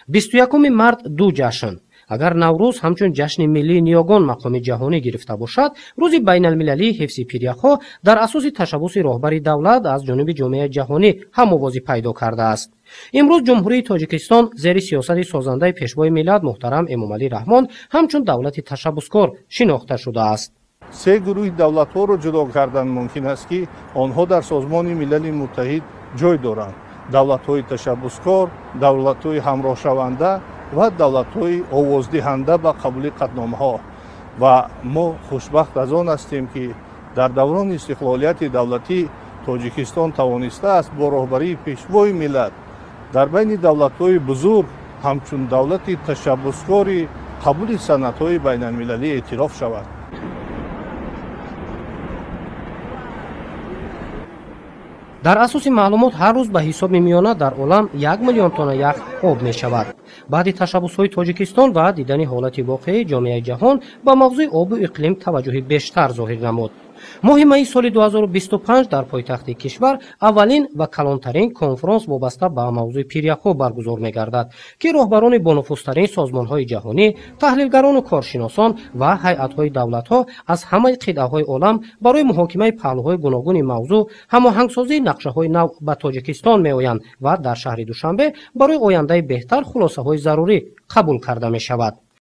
21 март ду ҷашн. агар наврӯз ҳамчун ҷашни миллии ниёгон мақоми ҷаҳонӣ гирифта бошад, рӯзи байналмилалии ҳифзи пиряхҳо дар асоси ташаббуси роҳбари давлат аз ҷониби ҷомеаи ҷаҳонӣ ҳамовозӣ пайдо кардааст. имрӯз ҷумҳурии Тоҷикистон зери сиёсати созандаи пешвои миллат муҳтарам Эмомалӣ Раҳмон ҳамчун давлати ташаббускор шинохта шудааст. се гурӯҳи давлатҳоро ҷудо кардан мумкин аст, ки онҳо дар Созмони Милали Муттаҳид ҷой доранд. давлатҳои ташаббускор, давлатҳои ҳамроҳшаванда ва давлатҳои овоздиҳанда ба қабули қатномаҳо. ва мо хушбахт аз он ҳастем, ки дар даврони истиқлолияти давлатӣ Тоҷикистон тавонистааст бо роҳбарии пешвои миллат дар байни давлатҳои бузург ҳамчун давлати ташаббускори қабули санадҳои байналмилалӣ эътироф шавад. дар асоси маълумот ҳар рӯз ба ҳисоби миёна дар олам 1 миллион тонна ях об мешавад. баъди ташаббусҳои Тоҷикистон ва дидани ҳолати воқеии ҷомеаи ҷаҳон ба мавзӯи обу иқлим таваҷҷӯҳи бештар зоҳир намуд. моҳи майи соли 2025 дар пойтахти кишвар аввалин ва калонтарин конфронс вобаста ба мавзӯи пиряхҳо баргузор мегардад, ки роҳбарони бонуфузтарин созмонҳои ҷаҳонӣ, таҳлилгарону коршиносон ва ҳайатҳои давлатҳо аз ҳамаи қитъаҳои олам барои муҳокимаи паҳлӯҳои гуногуни мавзӯъ ҳамоҳангсозии нақшаҳои нав ба Тоҷикистон меоянд ва дар шаҳри Душанбе барои ояндаи беҳтар хулосаҳои зарурӣ қабул карда мешавад.